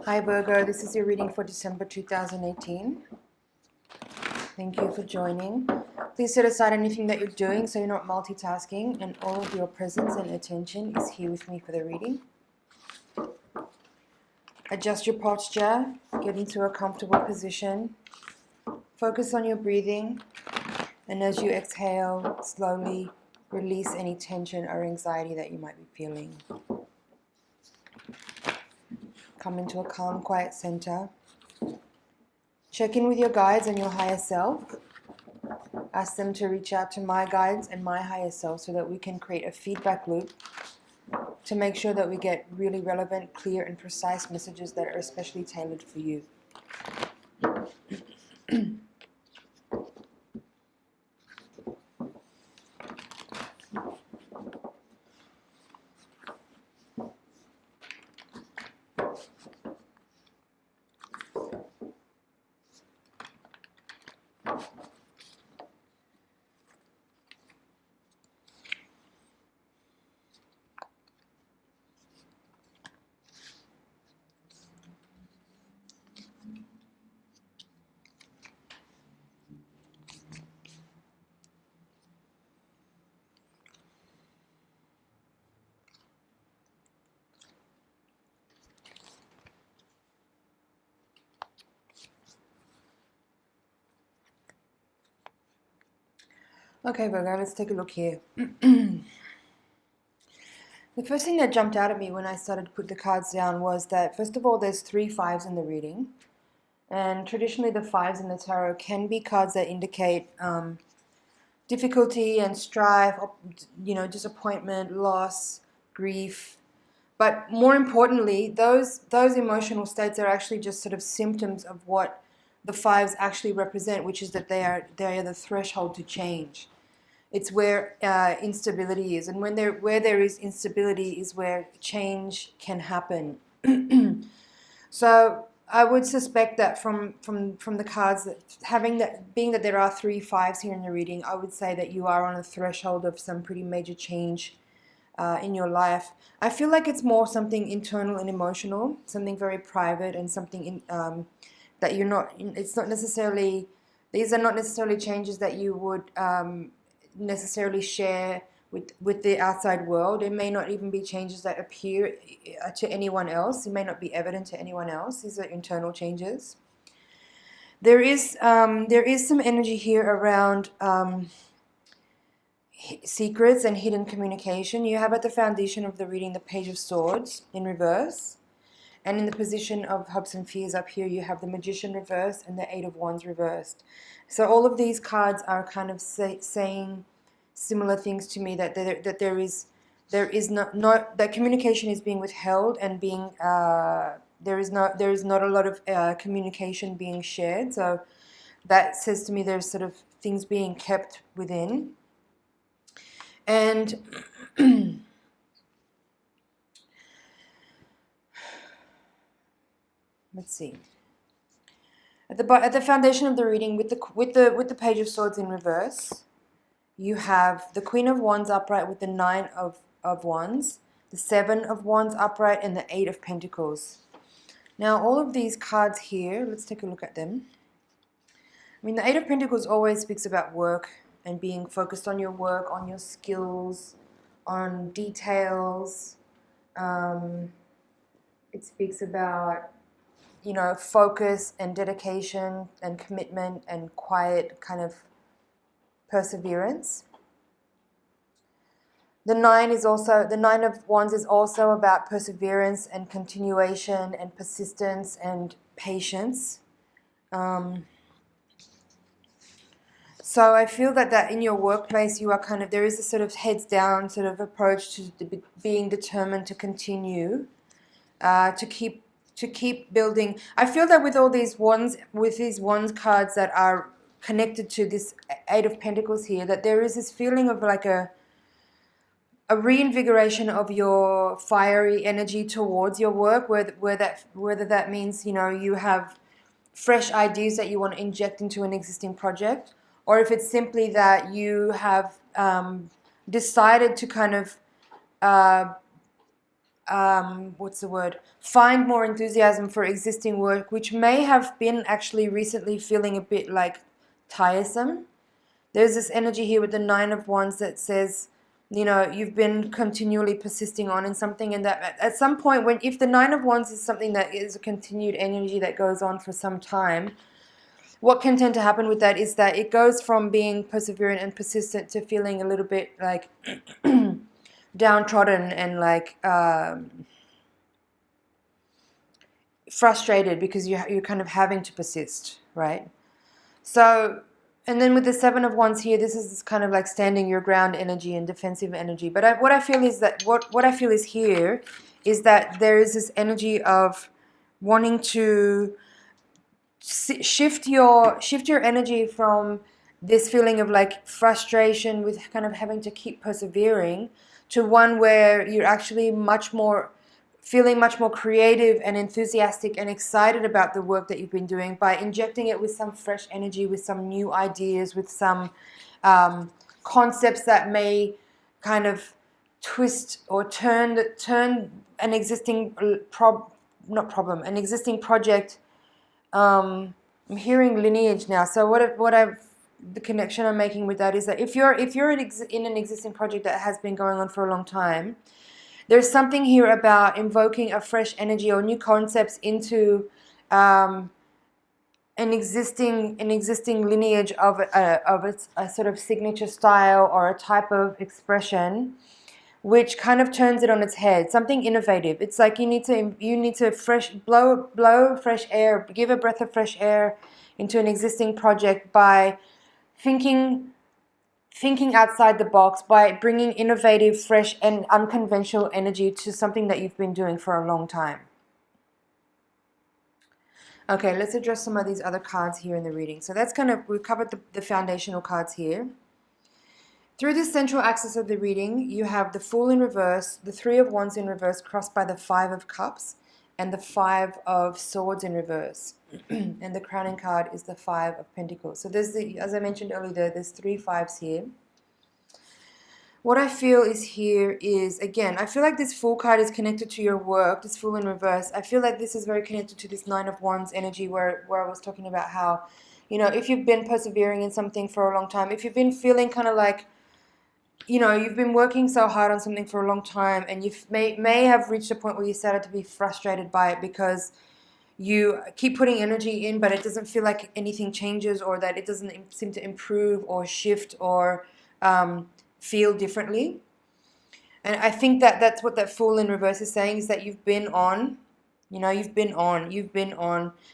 Hi Virgo, this is your reading for December 2018. Thank you for joining. Please set aside anything that you're doing so you're not multitasking, and all of your presence and attention is here with me for the reading. Adjust your posture, get into a comfortable position. Focus on your breathing, and as you exhale, slowly release any tension or anxiety that you might be feeling. Come into a calm, quiet center. Check in with your guides and your higher self. Ask them to reach out to my guides and my higher self so that we can create a feedback loop to make sure that we get really relevant, clear, and precise messages that are especially tailored for you. Okay, Virgo, let's take a look here. The first thing that jumped out at me when I started to put the cards down was that, first of all, there's 3 5s in the reading. And traditionally, the 5s in the tarot can be cards that indicate difficulty and strife, disappointment, loss, grief. But more importantly, those emotional states are actually just sort of symptoms of what the 5s actually represent, which is that they are the threshold to change. It's where instability is, and where there is instability is where change can happen. So I would suspect that from the cards, that being that there are 3 5s here in the reading, I would say that you are on a threshold of some pretty major change in your life. I feel like it's more something internal and emotional, something very private, and something that you're not. It's not necessarily. These are not necessarily changes that you would necessarily share with the outside world. It may not even be changes that appear to anyone else. It may not be evident to anyone else. These are internal changes. There is some energy here around secrets and hidden communication. You have at the foundation of the reading the Page of Swords in reverse, and in the position of hopes and fears up here you have the Magician reversed and the Eight of Wands reversed. So all of these cards are kind of saying similar things to me, that there is not that communication is being withheld, and being there is not a lot of communication being shared. So that says to me there's sort of things being kept within. And let's see. At the foundation of the reading, with the Page of Swords in reverse, you have the Queen of Wands upright with the 9 of Wands, the 7 of Wands upright, and the 8 of Pentacles. Now, all of these cards here, let's take a look at them. I mean, the 8 of Pentacles always speaks about work and being focused on your work, on your skills, on details. It speaks about, focus and dedication and commitment and quiet kind of perseverance. The 9 of Wands is also about perseverance and continuation and persistence and patience. So I feel that in your workplace you are there is a sort of heads down sort of approach to being determined to continue, to keep building. I feel that with all these wands, with these wands cards that are connected to this 8 of Pentacles here, that there is this feeling of like a reinvigoration of your fiery energy towards your work, whether that means you have fresh ideas that you want to inject into an existing project, or if it's simply that you have decided to kind of what's the word? Find more enthusiasm for existing work, which may have been actually recently feeling a bit like tiresome. There's this energy here with the Nine of Wands that says, you know, you've been continually persisting on in something, and that at some point, when if the Nine of Wands is something that is a continued energy that goes on for some time, what can tend to happen with that is that it goes from being perseverant and persistent to feeling a little bit like downtrodden and like frustrated because you're kind of having to persist, right? So, and then with the Seven of Wands here, this is kind of like standing your ground energy and defensive energy. But what I feel is that what I feel is here is that there is this energy of wanting to shift your energy from this feeling of like frustration with kind of having to keep persevering to one where you're actually feeling much more creative and enthusiastic and excited about the work that you've been doing by injecting it with some fresh energy, with some new ideas, with some concepts that may kind of twist or turn an existing an existing project. I'm hearing lineage now. So the connection I'm making with that is that if you're in an existing project that has been going on for a long time, there's something here about invoking a fresh energy or new concepts into an existing lineage of a sort of signature style or a type of expression, which kind of turns it on its head. Something innovative. It's like you need to blow fresh air, give a breath of fresh air into an existing project by thinking outside the box, by bringing innovative, fresh, and unconventional energy to something that you've been doing for a long time. Okay, let's address some of these other cards here in the reading. So that's we've covered the foundational cards here. Through this central axis of the reading, you have the Fool in reverse, the Three of Wands in reverse crossed by the Five of Cups, and the Five of Swords in reverse. And the crowning card is the Five of Pentacles. So there's as I mentioned earlier, there's three fives here. What I feel is here is, again, I feel like this Fool card is connected to your work, this Fool in reverse. I feel like this is very connected to this Nine of Wands energy where I was talking about how, you know, if you've been persevering in something for a long time, if you've been feeling kind of like, you know, you've been working so hard on something for a long time and you may have reached a point where you started to be frustrated by it because you keep putting energy in, but it doesn't feel like anything changes or that it doesn't seem to improve or shift or feel differently. And I think that that's what that Fool in reverse is saying, is that you've been on, you know, you've been on,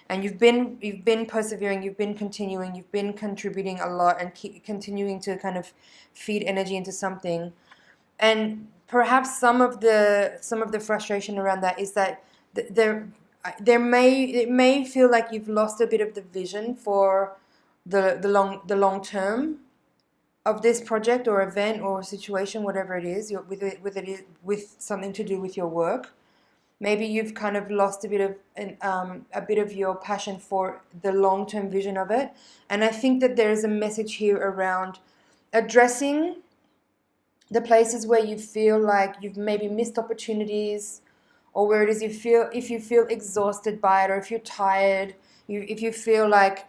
and you've been persevering, you've been continuing, you've been contributing a lot and keep continuing to kind of feed energy into something. And perhaps some of the frustration around that is that it may feel like you've lost a bit of the vision for the long term of this project or event or situation, whatever it is, with something to do with your work. Maybe you've kind of lost a bit of your passion for the long-term vision of it. And I think that there is a message here around addressing the places where you feel like you've maybe missed opportunities, or where it is if you feel exhausted by it, or if you're tired, if you feel like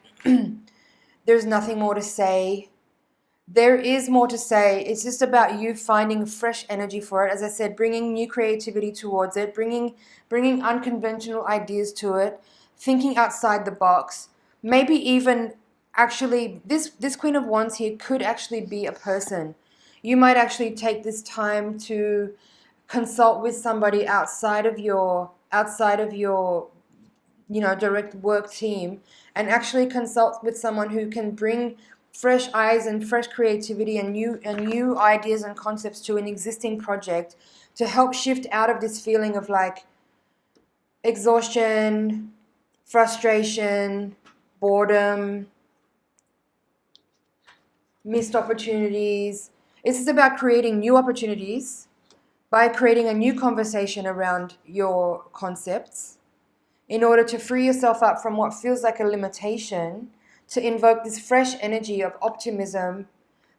there's nothing more to say. There is more to say. It's just about you finding fresh energy for it. As I said, bringing new creativity towards it, bringing unconventional ideas to it, thinking outside the box. Maybe even actually, this Queen of Wands here could actually be a person. You might actually take this time to consult with somebody outside of your direct work team, and actually consult with someone who can bring fresh eyes and fresh creativity and new ideas and concepts to an existing project to help shift out of this feeling of like exhaustion, frustration, boredom, missed opportunities. It's just about creating new opportunities by creating a new conversation around your concepts in order to free yourself up from what feels like a limitation, to invoke this fresh energy of optimism,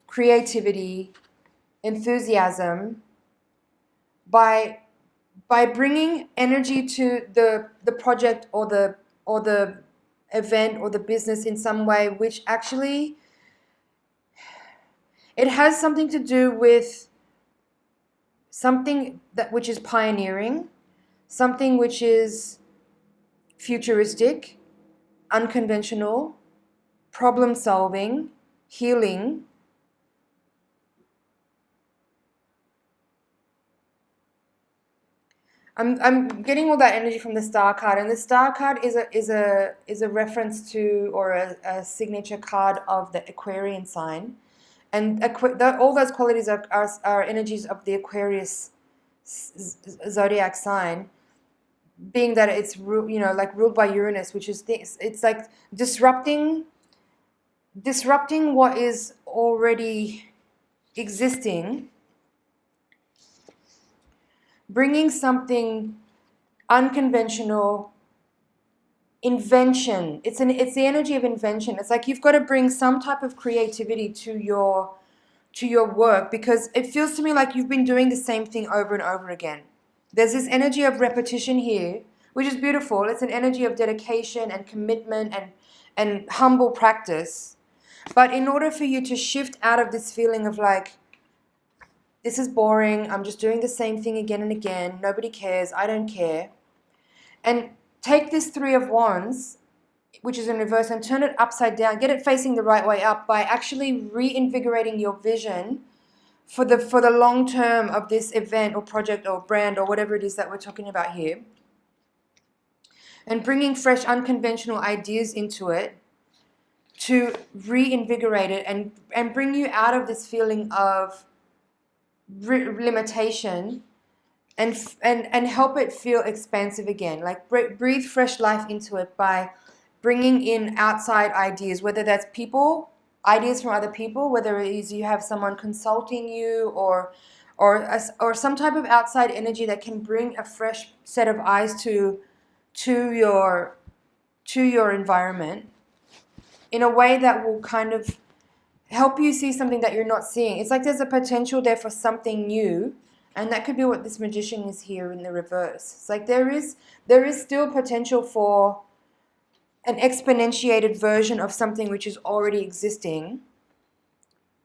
creativity, enthusiasm by by bringing energy to the project or the event or the business in some way, which actually it has something to do with something which is pioneering, something which is futuristic, unconventional, problem solving, healing. I'm getting all that energy from the star card, and the star card is a reference to, or a signature card of the Aquarian sign, and all those qualities are energies of the Aquarius zodiac sign, being that it's like ruled by Uranus, which is it's like disrupting what is already existing, bringing something unconventional, invention. It's the energy of invention. It's like you've got to bring some type of creativity to your work, because it feels to me like you've been doing the same thing over and over again. There's this energy of repetition here, which is beautiful. It's an energy of dedication and commitment and humble practice. But in order for you to shift out of this feeling of like, this is boring, I'm just doing the same thing again and again, nobody cares, I don't care, and take this Three of Wands, which is in reverse, and turn it upside down, get it facing the right way up, by actually reinvigorating your vision for the long term of this event or project or brand or whatever it is that we're talking about here, and bringing fresh, unconventional ideas into it to reinvigorate it and bring you out of this feeling of limitation, and help it feel expansive again. Like breathe fresh life into it by bringing in outside ideas, whether that's ideas from other people, whether it is you have someone consulting you, or some type of outside energy that can bring a fresh set of eyes to your environment in a way that will kind of help you see something that you're not seeing. It's like there's a potential there for something new, and that could be what this Magician is here in the reverse. It's like there is still potential for an exponentiated version of something which is already existing,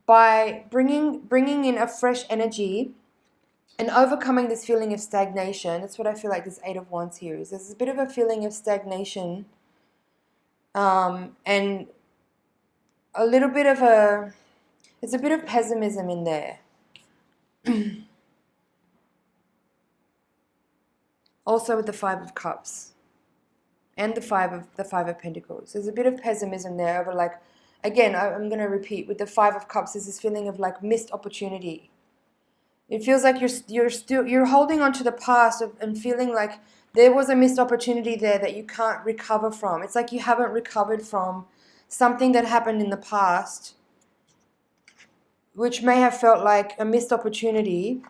by bringing in a fresh energy and overcoming this feeling of stagnation. That's what I feel like this Eight of Wands here is. There's a bit of a feeling of stagnation, and a little bit of there's a bit of pessimism in there. Also with the Five of Cups and the Five of Pentacles, there's a bit of pessimism there over, like, again, I'm going to repeat, with the Five of Cups, there's this feeling of like missed opportunity. It feels like you're holding on to the past and feeling like there was a missed opportunity there that you can't recover from. It's like you haven't recovered from something that happened in the past, which may have felt like a missed opportunity,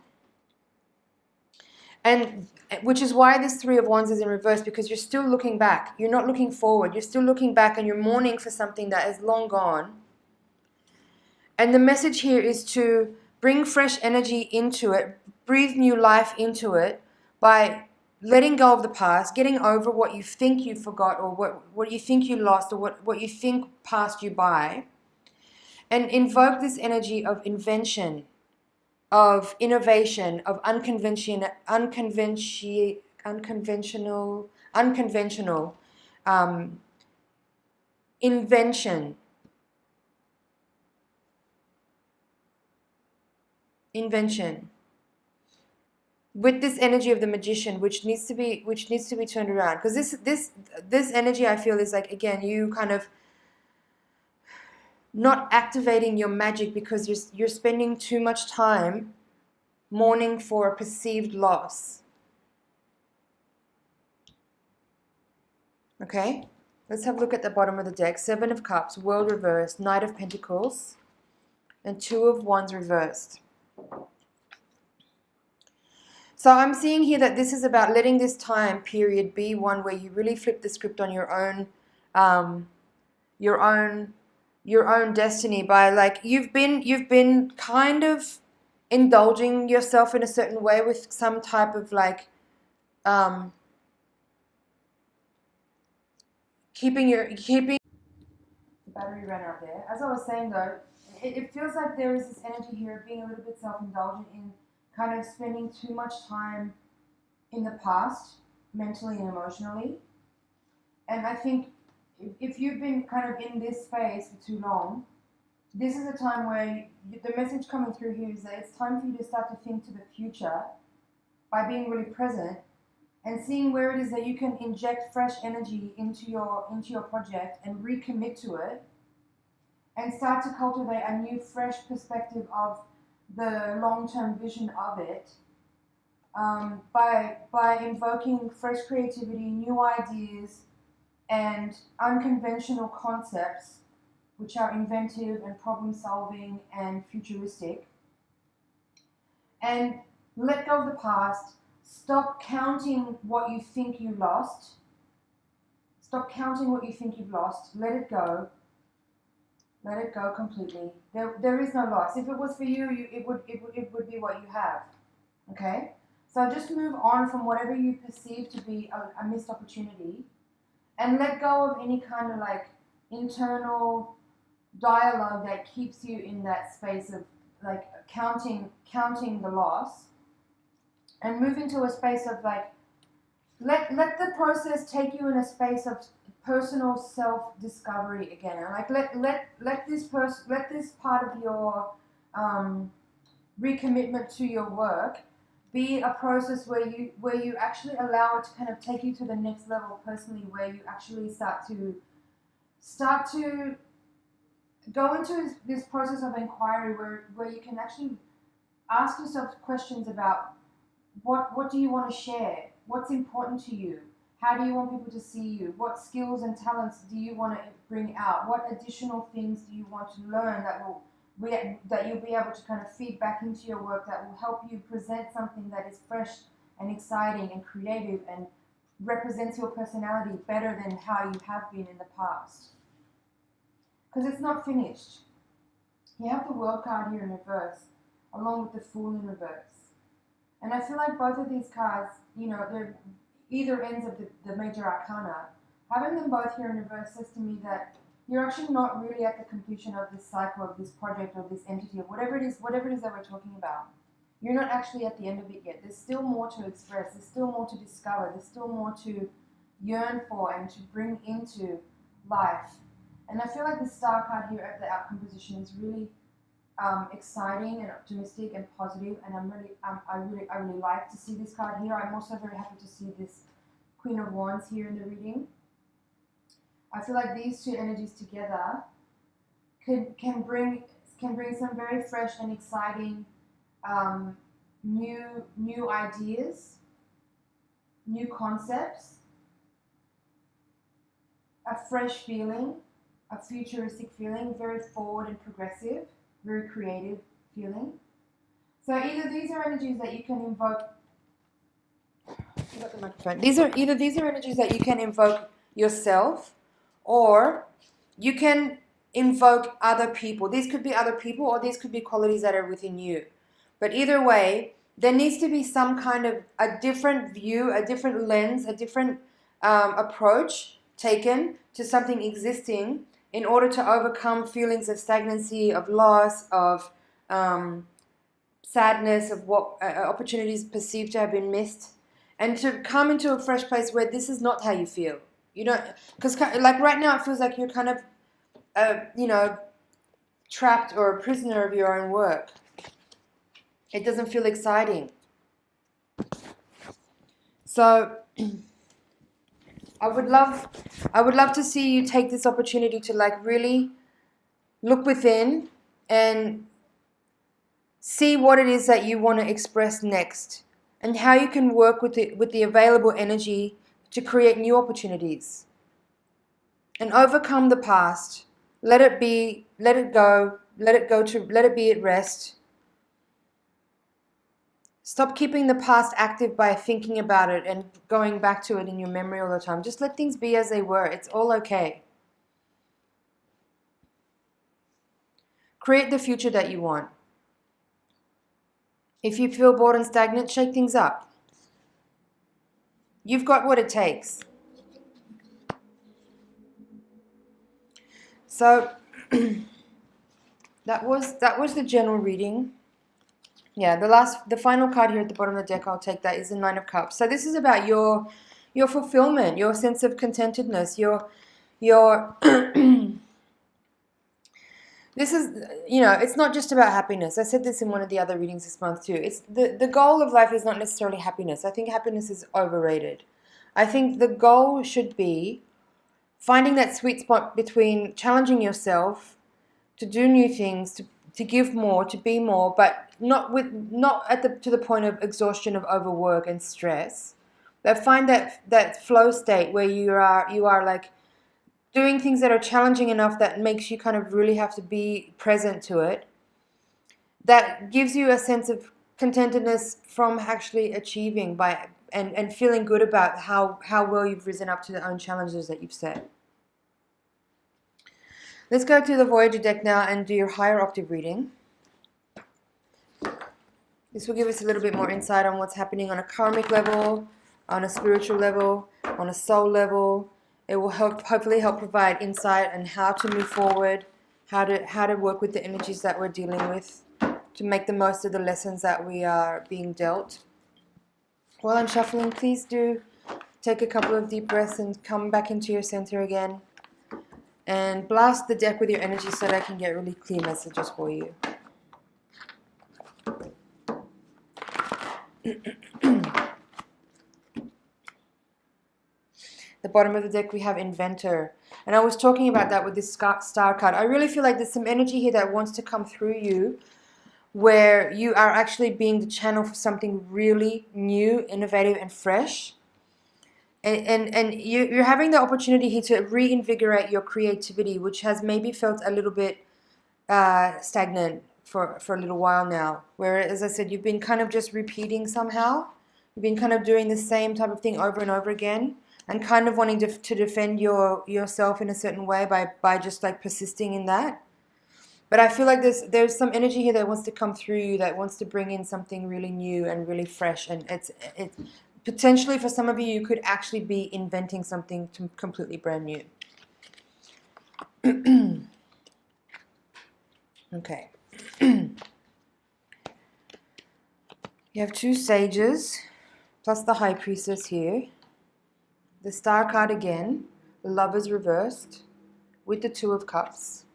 and which is why this Three of Wands is in reverse, because you're still looking back. You're not looking forward. You're still looking back, and you're mourning for something that is long gone. And the message here is to bring fresh energy into it, breathe new life into it by letting go of the past, getting over what you think you forgot, or what you think you lost, or what you think passed you by, and invoke this energy of invention, of innovation, of unconventional invention, with this energy of the Magician, which needs to be turned around. Because this energy, I feel, is like, again, you kind of not activating your magic because you're spending too much time mourning for a perceived loss. Okay, let's have a look at the bottom of the deck. Seven of Cups, World reversed, Knight of Pentacles, and Two of Wands reversed. So I'm seeing here that this is about letting this time period be one where you really flip the script on your own destiny, by, like, you've been kind of indulging yourself in a certain way with some type of, like, keeping the battery ran out there. As I was saying though, it feels like there is this energy here of being a little bit self-indulgent in kind of spending too much time in the past, mentally and emotionally. And I think if you've been kind of in this space for too long, this is a time where the message coming through here is that it's time for you to start to think to the future by being really present and seeing where it is that you can inject fresh energy into your project and recommit to it and start to cultivate a new fresh perspective of the long-term vision of it, by invoking fresh creativity, new ideas, and unconventional concepts which are inventive and problem-solving and futuristic. And let go of the past. Stop counting what you think you lost. Stop counting what you think you've lost. Let it go. Let it go completely. There is no loss. If it was for you, it would be what you have. Okay? So just move on from whatever you perceive to be a missed opportunity, and let go of any kind of like internal dialogue that keeps you in that space of like counting the loss, and move into a space of like let the process take you in a space of personal self-discovery again. And like let this part of your recommitment to your work be a process where you actually allow it to kind of take you to the next level personally, where you actually start to go into this process of inquiry where you can actually ask yourself questions about what do you want to share, what's important to you, how do you want people to see you, what skills and talents do you want to bring out, what additional things do you want to learn that you'll be able to kind of feed back into your work that will help you present something that is fresh and exciting and creative and represents your personality better than how you have been in the past. Because it's not finished. You have the World card here in reverse, along with the Fool in reverse. And I feel like both of these cards, they're either ends of the major arcana. Having them both here in reverse says to me that you're actually not really at the completion of this cycle, of this project, or this entity, or whatever it is that we're talking about. You're not actually at the end of it yet. There's still more to express. There's still more to discover. There's still more to yearn for and to bring into life. And I feel like the Star card here at the outcome position is really exciting and optimistic and positive, and I really like to see this card here. I'm also very happy to see this Queen of Wands here in the reading. I feel like these two energies together can bring some very fresh and exciting new ideas, new concepts, a fresh feeling, a futuristic feeling, very forward and progressive, very creative feeling. So either these are energies that you can invoke. You got the microphone. These are energies that you can invoke yourself, or you can invoke other people. These could be other people, or these could be qualities that are within you. But either way, there needs to be some kind of a different view, a different lens, a different approach taken to something existing in order to overcome feelings of stagnancy, of loss, of sadness, of what opportunities perceived to have been missed, and to come into a fresh place where this is not how you feel. You don't, because like right now it feels like you're kind of, trapped or a prisoner of your own work. It doesn't feel exciting. So I would love to see you take this opportunity to like really look within and see what it is that you want to express next, and how you can work with the available energy to create new opportunities and overcome the past. Let it be, let it go, let it be at rest. Stop keeping the past active by thinking about it and going back to it in your memory all the time. Just let things be as they were. It's all okay. Create the future that you want. If you feel bored and stagnant, shake things up. You've got what it takes. So that was the general reading. Yeah, the final card here at the bottom of the deck, I'll take that, is the Nine of Cups. So this is about your fulfillment, your sense of contentedness, your this is, it's not just about happiness. I said this in one of the other readings this month too. It's the goal of life is not necessarily happiness. I think happiness is overrated. I think the goal should be finding that sweet spot between challenging yourself to do new things, to give more, to be more, but not to the point of exhaustion, of overwork and stress. But find that flow state where you are like doing things that are challenging enough that makes you kind of really have to be present to it. That gives you a sense of contentedness from actually achieving and feeling good about how well you've risen up to the own challenges that you've set. Let's go to the Voyager deck now and do your higher octave reading. This will give us a little bit more insight on what's happening on a karmic level, on a spiritual level, on a soul level. It will hopefully help provide insight on how to move forward, how to work with the energies that we're dealing with, to make the most of the lessons that we are being dealt. While I'm shuffling, please do take a couple of deep breaths and come back into your center again. And blast the deck with your energy so that I can get really clear messages for you. The bottom of the deck we have Inventor. And I was talking about that with this star card. I really feel like there's some energy here that wants to come through you where you are actually being the channel for something really new, innovative and fresh. And you're having the opportunity here to reinvigorate your creativity, which has maybe felt a little bit stagnant for a little while now. Where, as I said, you've been kind of just repeating somehow. You've been kind of doing the same type of thing over and over again, and kind of wanting to defend yourself in a certain way by just like persisting in that. But I feel like there's some energy here that wants to come through you, that wants to bring in something really new and really fresh. And it's potentially for some of you, you could actually be inventing something completely brand new. Okay. You have two sages, plus the high priestess here. The star card again, the lovers reversed, with the two of cups.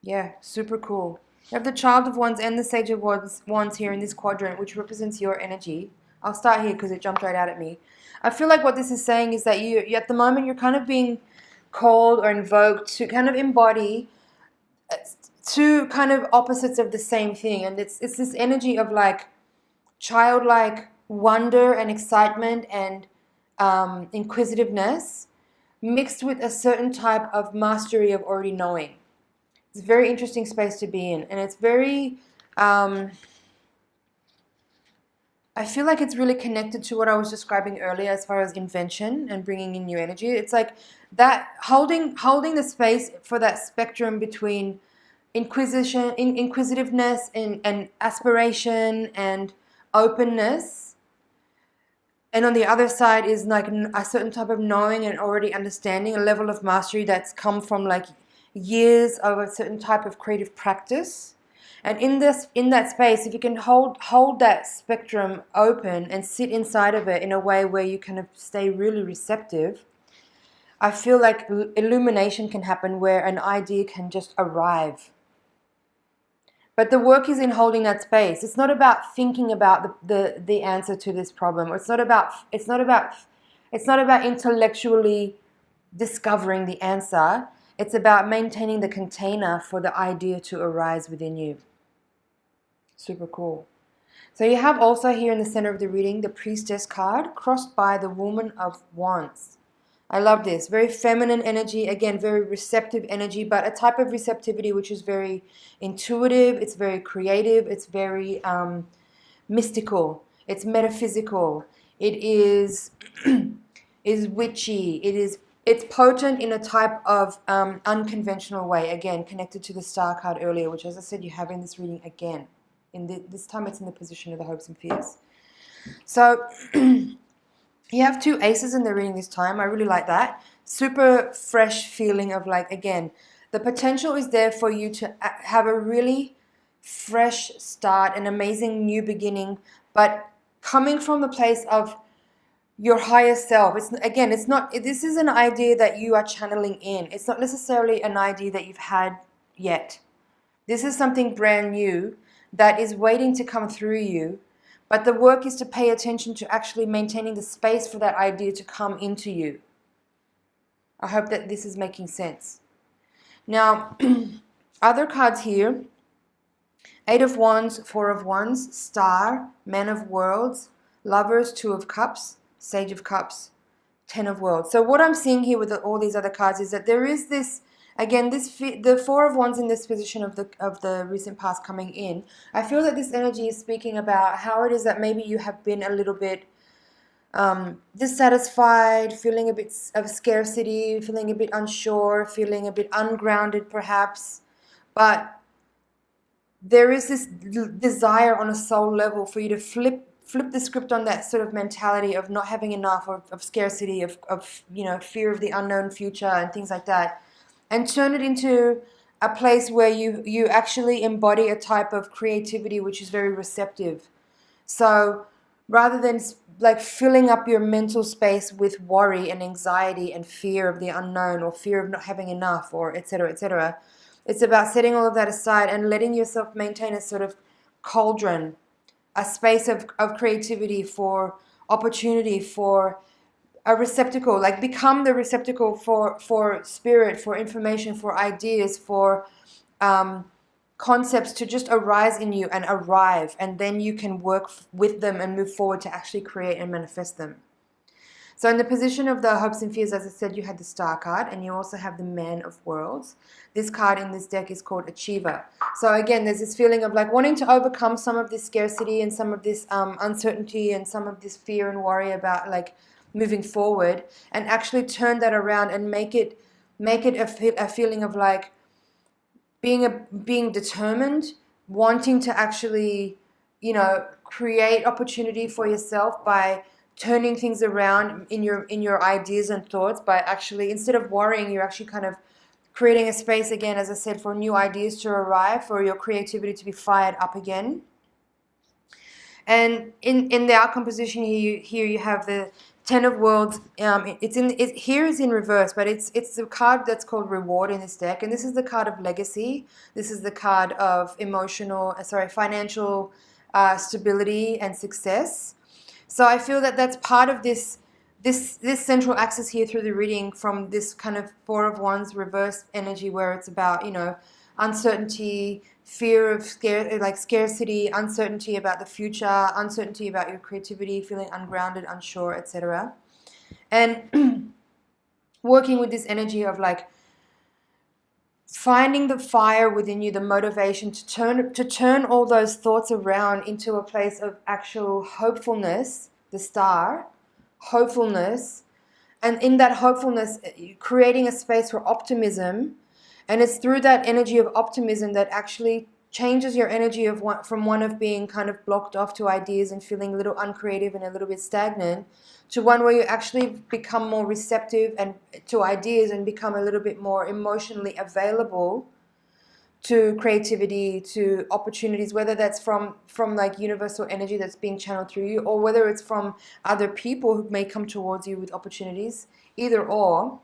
Yeah, super cool. You have the child of wands and the sage of wands here in this quadrant, which represents your energy. I'll start here because it jumped right out at me. I feel like what this is saying is that you at the moment, you're kind of being called or invoked to kind of embody two kind of opposites of the same thing. And it's this energy of like childlike wonder and excitement and inquisitiveness mixed with a certain type of mastery of already knowing. It's a very interesting space to be in, and it's very I feel like it's really connected to what I was describing earlier as far as invention and bringing in new energy. It's like that holding the space for that spectrum between inquisitiveness and aspiration and openness. And on the other side is like a certain type of knowing and already understanding, a level of mastery that's come from like years of a certain type of creative practice. And in that space, if you can hold that spectrum open and sit inside of it in a way where you kind of stay really receptive, I feel like illumination can happen where an idea can just arrive. But the work is in holding that space. It's not about thinking about the answer to this problem. It's not about intellectually discovering the answer. It's about maintaining the container for the idea to arise within you. Super cool. So you have also here in the center of the reading the Priestess card crossed by the Woman of Wands. I love this. Very feminine energy. Again, very receptive energy, but a type of receptivity which is very intuitive. It's very creative. It's very mystical. It's metaphysical. It is witchy. It's potent in a type of unconventional way. Again, connected to the star card earlier, which, as I said, you have in this reading again. This time it's in the position of the hopes and fears. So you have 2 aces in the reading this time. I really like that. Super fresh feeling of like, again, the potential is there for you to have a really fresh start, an amazing new beginning, but coming from the place of your higher self. It's not, this is an idea that you are channeling in. It's not necessarily an idea that you've had yet. This is something brand new that is waiting to come through you. But the work is to pay attention to actually maintaining the space for that idea to come into you. I hope that this is making sense. Now, other cards here. 8 of Wands, 4 of Wands, Star, Man of Worlds, Lovers, 2 of Cups, Sage of Cups, 10 of Worlds. So what I'm seeing here with all these other cards is that there is this, again, the 4 of Wands in this position of the recent past coming in. I feel that this energy is speaking about how it is that maybe you have been a little bit dissatisfied, feeling a bit of scarcity, feeling a bit unsure, feeling a bit ungrounded perhaps. But there is this desire on a soul level for you to flip the script on that sort of mentality of not having enough, of scarcity, of fear of the unknown future and things like that, and turn it into a place where you actually embody a type of creativity which is very receptive. So rather than like filling up your mental space with worry and anxiety and fear of the unknown or fear of not having enough or etc., etc., it's about setting all of that aside and letting yourself maintain a sort of cauldron, a space of creativity, for opportunity, for a receptacle, like become the receptacle for spirit, for information, for ideas, for concepts to just arise in you and arrive, and then you can work with them and move forward to actually create and manifest them. So in the position of the hopes and fears, as I said, you had the Star card and you also have the Man of Worlds. This card in this deck is called Achiever. So again, there's this feeling of like wanting to overcome some of this scarcity and some of this uncertainty and some of this fear and worry about like moving forward, and actually turn that around and make it a feeling of like being determined, wanting to actually, create opportunity for yourself by turning things around in your ideas and thoughts, by actually, instead of worrying, you're actually kind of creating a space again, as I said, for new ideas to arrive, for your creativity to be fired up again. And in the outcome position here you have the 10 of Worlds. Here is in reverse, but it's the card that's called Reward in this deck, and this is the card of legacy. This is the card of financial stability and success. So I feel that that's part of this central axis here through the reading, from this kind of 4 of Wands reverse energy, where it's about uncertainty, fear of scarcity, uncertainty about the future, uncertainty about your creativity, feeling ungrounded, unsure, etc. And working with this energy of like finding the fire within you, the motivation to turn all those thoughts around into a place of actual hopefulness, the Star, hopefulness, and in that hopefulness, creating a space for optimism. And it's through that energy of optimism that actually changes your energy from one of being kind of blocked off to ideas and feeling a little uncreative and a little bit stagnant, to one where you actually become more receptive and to ideas and become a little bit more emotionally available to creativity, to opportunities, whether that's from like universal energy that's being channeled through you, or whether it's from other people who may come towards you with opportunities, either or.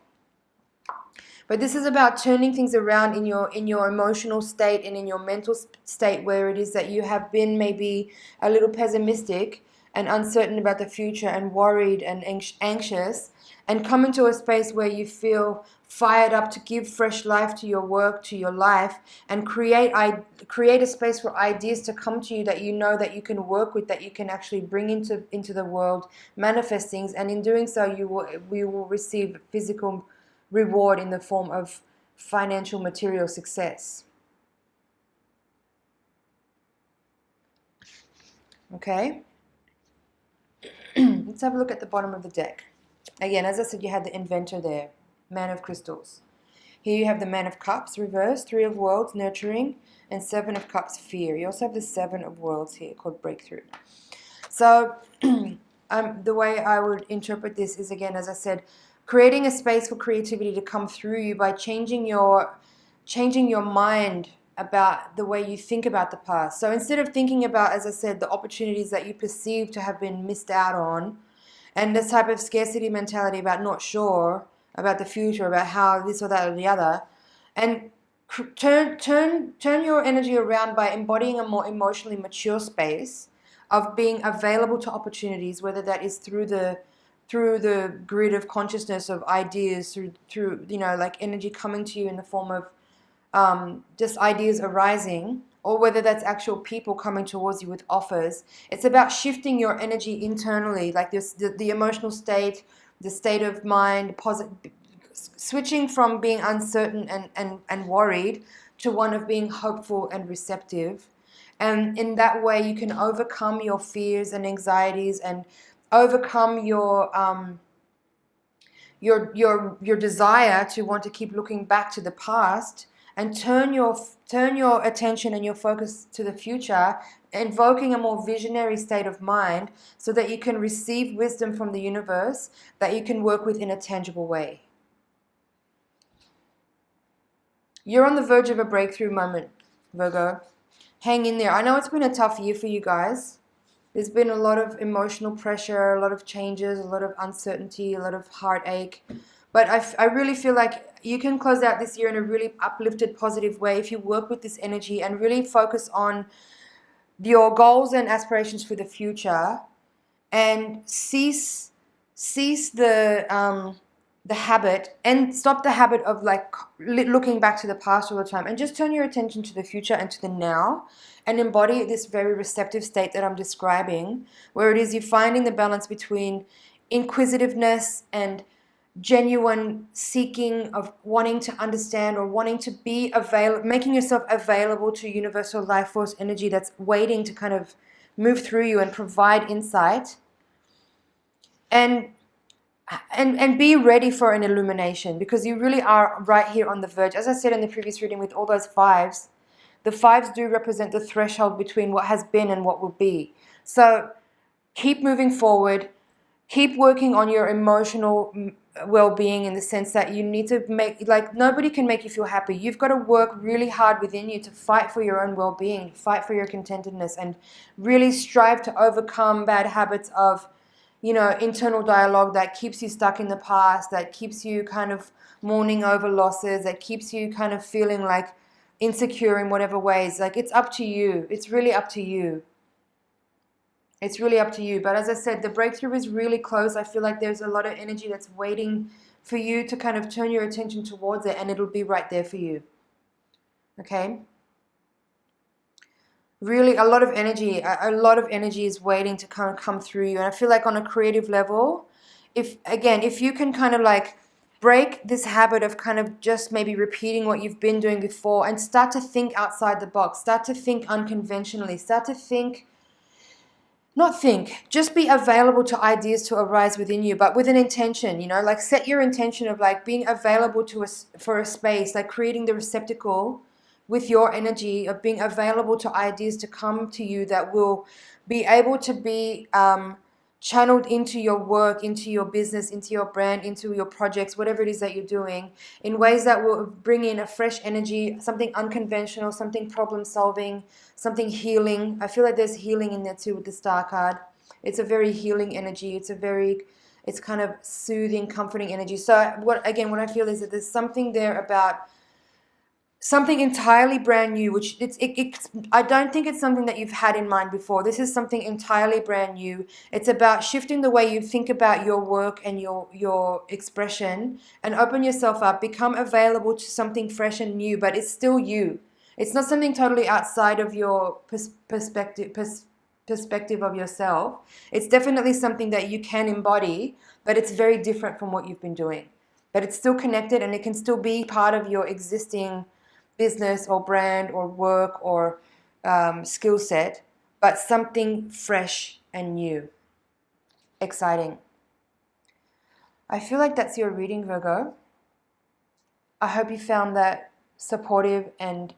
But this is about turning things around in your emotional state and in your mental state, where it is that you have been maybe a little pessimistic and uncertain about the future and worried and anxious, and come into a space where you feel fired up to give fresh life to your work, to your life, and create a space for ideas to come to you that you know that you can work with, that you can actually bring into the world, manifest things, and in doing so we will receive physical reward in the form of financial material success. Okay, let's have a look at the bottom of the deck. Again, as I said, you had the Inventor there, Man of Crystals. Here you have the Man of Cups reversed, Three of Worlds, nurturing, and Seven of Cups, fear. You also have the Seven of Worlds here, called breakthrough. So the way I would interpret this is, again, as I said, creating a space for creativity to come through you by changing your mind about the way you think about the past. So instead of thinking about, as I said, the opportunities that you perceive to have been missed out on, and this type of scarcity mentality about not sure about the future, about how this or that or the other, and turn your energy around by embodying a more emotionally mature space of being available to opportunities, whether that is through the grid of consciousness of ideas, through like energy coming to you in the form of just ideas arising, or whether that's actual people coming towards you with offers. It's about shifting your energy internally, like this, the emotional state, the state of mind, switching from being uncertain and worried to one of being hopeful and receptive. And in that way, you can overcome your fears and anxieties and overcome your desire to want to keep looking back to the past, and turn your attention and your focus to the future, invoking a more visionary state of mind so that you can receive wisdom from the universe that you can work with in a tangible way. You're on the verge of a breakthrough moment, Virgo. Hang in there. I know it's been a tough year for you guys. There's been a lot of emotional pressure, a lot of changes, a lot of uncertainty, a lot of heartache. But I really feel like you can close out this year in a really uplifted, positive way if you work with this energy and really focus on your goals and aspirations for the future, and cease the habit, and stop the habit of like looking back to the past all the time, and just turn your attention to the future and to the now, and embody this very receptive state that I'm describing, where it is you're finding the balance between inquisitiveness and genuine seeking of wanting to understand or wanting to be making yourself available to universal life force energy that's waiting to kind of move through you and provide insight, and be ready for an illumination, because you really are right here on the verge. As I said in the previous reading with all those fives, the fives do represent the threshold between what has been and what will be. So keep moving forward, keep working on your emotional well-being, in the sense that you need to nobody can make you feel happy. You've got to work really hard within you to fight for your own well-being, fight for your contentedness, and really strive to overcome bad habits of internal dialogue that keeps you stuck in the past, that keeps you kind of mourning over losses, that keeps you kind of feeling like insecure in whatever ways. Like, it's up to you. It's really up to you. It's really up to you. But as I said, the breakthrough is really close. I feel like there's a lot of energy that's waiting for you to kind of turn your attention towards it, and it'll be right there for you. Okay? Really, a lot of energy is waiting to kind of come through you. And I feel like on a creative level, if you can kind of like break this habit of kind of just maybe repeating what you've been doing before, and start to think outside the box, start to think unconventionally, start to just be available to ideas to arise within you, but with an intention, like set your intention of like being available for a space, like creating the receptacle with your energy of being available to ideas to come to you that will be able to be channeled into your work, into your business, into your brand, into your projects, whatever it is that you're doing, in ways that will bring in a fresh energy, something unconventional, something problem solving, something healing. I feel like there's healing in there too with the Star card. It's a very healing energy. It's kind of soothing, comforting energy. So what I feel is that there's something there about something entirely brand new, which I don't think it's something that you've had in mind before. This is something entirely brand new. It's about shifting the way you think about your work and your expression, and open yourself up, become available to something fresh and new, but it's still you. It's not something totally outside of your perspective of yourself. It's definitely something that you can embody, but it's very different from what you've been doing. But it's still connected, and it can still be part of your existing business or brand or work or skill set, but something fresh and new. Exciting. I feel like that's your reading, Virgo. I hope you found that supportive and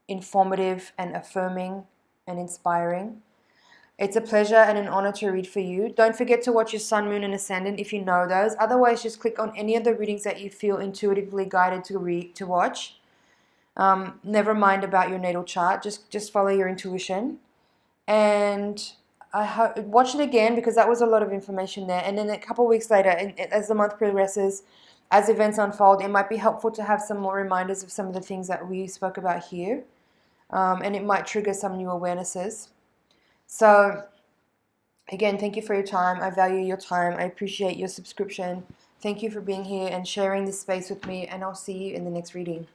informative and affirming and inspiring. It's a pleasure and an honor to read for you. Don't forget to watch your sun, moon, and ascendant if you know those. Otherwise, just click on any of the readings that you feel intuitively guided to watch. Never mind about your natal chart. Just follow your intuition. And I hope watch it again, because that was a lot of information there. And then a couple of weeks later, as the month progresses, as events unfold, it might be helpful to have some more reminders of some of the things that we spoke about here. And it might trigger some new awarenesses. So, again, thank you for your time. I value your time. I appreciate your subscription. Thank you for being here and sharing this space with me, and I'll see you in the next reading.